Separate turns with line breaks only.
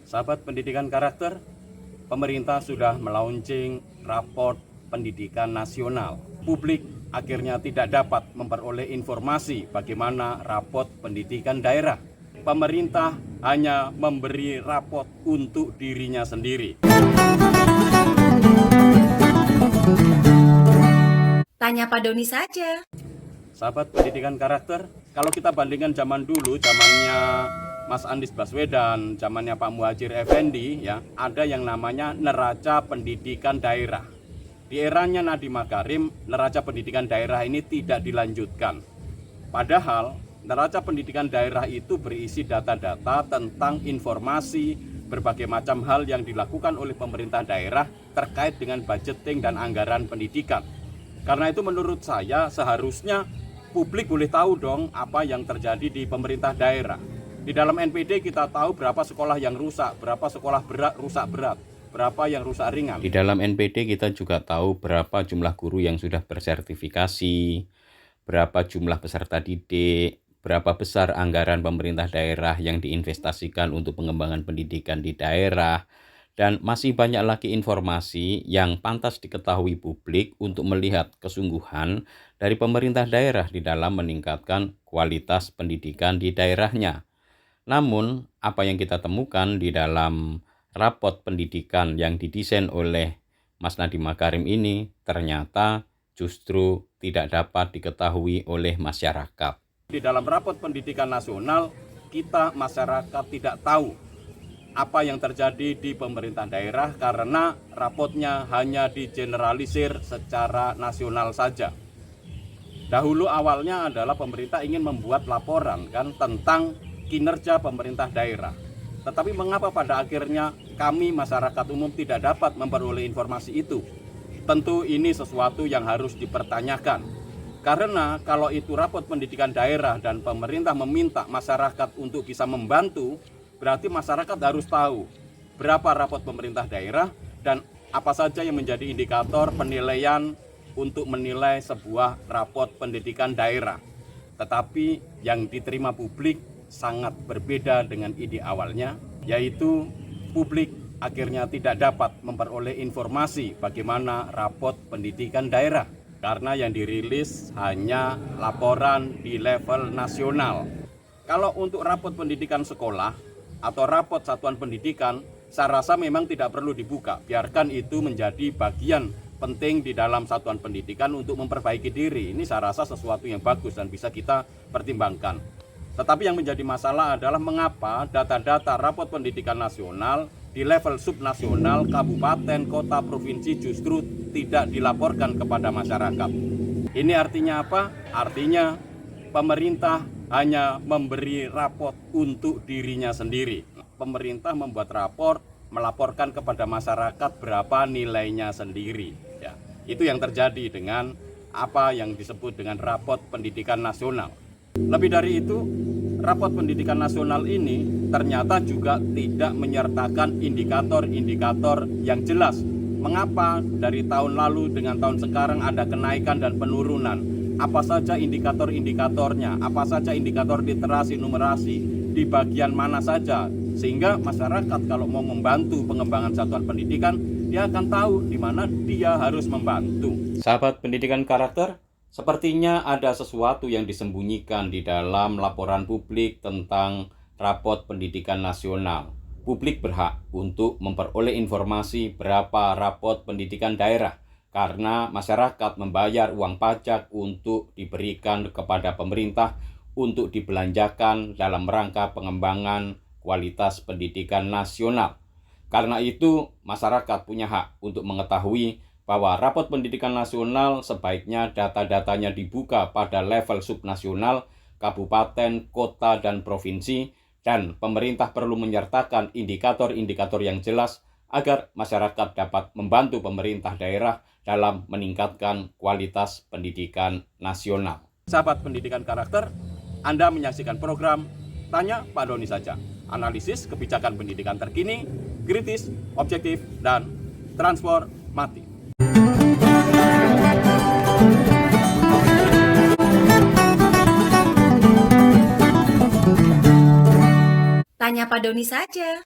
Sahabat pendidikan karakter, pemerintah sudah melaunching raport pendidikan nasional. Publik akhirnya tidak dapat memperoleh informasi bagaimana raport pendidikan daerah. Pemerintah hanya memberi raport untuk dirinya sendiri.
Tanya Pak Doni saja.
Sahabat pendidikan karakter, kalau kita bandingkan zaman dulu, zamannya Mas Anies Baswedan, zamannya Pak Muhadjir Effendi, ya, ada yang namanya neraca pendidikan daerah. Di eranya Nadiem Makarim, neraca pendidikan daerah ini tidak dilanjutkan. Padahal neraca pendidikan daerah itu berisi data-data tentang informasi berbagai macam hal yang dilakukan oleh pemerintah daerah terkait dengan budgeting dan anggaran pendidikan. Karena itu menurut saya seharusnya publik boleh tahu dong apa yang terjadi di pemerintah daerah. Di dalam NPD kita tahu berapa sekolah yang rusak, berapa sekolah rusak berat, berapa yang rusak ringan.
Di dalam NPD kita juga tahu berapa jumlah guru yang sudah bersertifikasi, berapa jumlah peserta didik, berapa besar anggaran pemerintah daerah yang diinvestasikan untuk pengembangan pendidikan di daerah, dan masih banyak lagi informasi yang pantas diketahui publik untuk melihat kesungguhan dari pemerintah daerah di dalam meningkatkan kualitas pendidikan di daerahnya. Namun, apa yang kita temukan di dalam raport pendidikan yang didesain oleh Mas Nadiem Makarim ini ternyata justru tidak dapat diketahui oleh masyarakat.
Di dalam raport pendidikan nasional, kita masyarakat tidak tahu apa yang terjadi di pemerintah daerah karena raportnya hanya digeneralisir secara nasional saja. Dahulu awalnya adalah pemerintah ingin membuat laporan kan tentang kinerja pemerintah daerah. Tetapi mengapa pada akhirnya kami masyarakat umum tidak dapat memperoleh informasi itu? Tentu ini sesuatu yang harus dipertanyakan. Karena kalau itu raport pendidikan daerah dan pemerintah meminta masyarakat untuk bisa membantu, berarti masyarakat harus tahu berapa raport pemerintah daerah dan apa saja yang menjadi indikator penilaian untuk menilai sebuah raport pendidikan daerah. Tetapi yang diterima publik sangat berbeda dengan ide awalnya, yaitu publik akhirnya tidak dapat memperoleh informasi bagaimana raport pendidikan daerah karena yang dirilis hanya laporan di level nasional. Kalau untuk raport pendidikan sekolah atau raport satuan pendidikan, saya rasa memang tidak perlu dibuka, biarkan itu menjadi bagian penting di dalam satuan pendidikan untuk memperbaiki diri. Ini saya rasa sesuatu yang bagus dan bisa kita pertimbangkan. Tetapi yang menjadi masalah adalah mengapa data-data raport pendidikan nasional di level subnasional, kabupaten, kota, provinsi justru tidak dilaporkan kepada masyarakat. Ini artinya apa? Artinya pemerintah hanya memberi raport untuk dirinya sendiri. Pemerintah membuat raport, melaporkan kepada masyarakat berapa nilainya sendiri. Ya, itu yang terjadi dengan apa yang disebut dengan raport pendidikan nasional. Lebih dari itu, raport pendidikan nasional ini ternyata juga tidak menyertakan indikator-indikator yang jelas. Mengapa dari tahun lalu dengan tahun sekarang ada kenaikan dan penurunan? Apa saja indikator-indikatornya? Apa saja indikator literasi, numerasi? Di bagian mana saja? Sehingga masyarakat kalau mau membantu pengembangan satuan pendidikan, dia akan tahu di mana dia harus membantu.
Sahabat pendidikan karakter, sepertinya ada sesuatu yang disembunyikan di dalam laporan publik tentang raport pendidikan nasional. Publik berhak untuk memperoleh informasi berapa raport pendidikan daerah karena masyarakat membayar uang pajak untuk diberikan kepada pemerintah untuk dibelanjakan dalam rangka pengembangan kualitas pendidikan nasional. Karena itu, masyarakat punya hak untuk mengetahui bahwa raport pendidikan nasional sebaiknya data-datanya dibuka pada level subnasional, kabupaten, kota, dan provinsi, dan pemerintah perlu menyertakan indikator-indikator yang jelas agar masyarakat dapat membantu pemerintah daerah dalam meningkatkan kualitas pendidikan nasional.
Sahabat pendidikan karakter, Anda menyaksikan program Tanya Pak Doni saja. Analisis kebijakan pendidikan terkini, kritis, objektif, dan transformatif.
Tanya Pak Doni saja.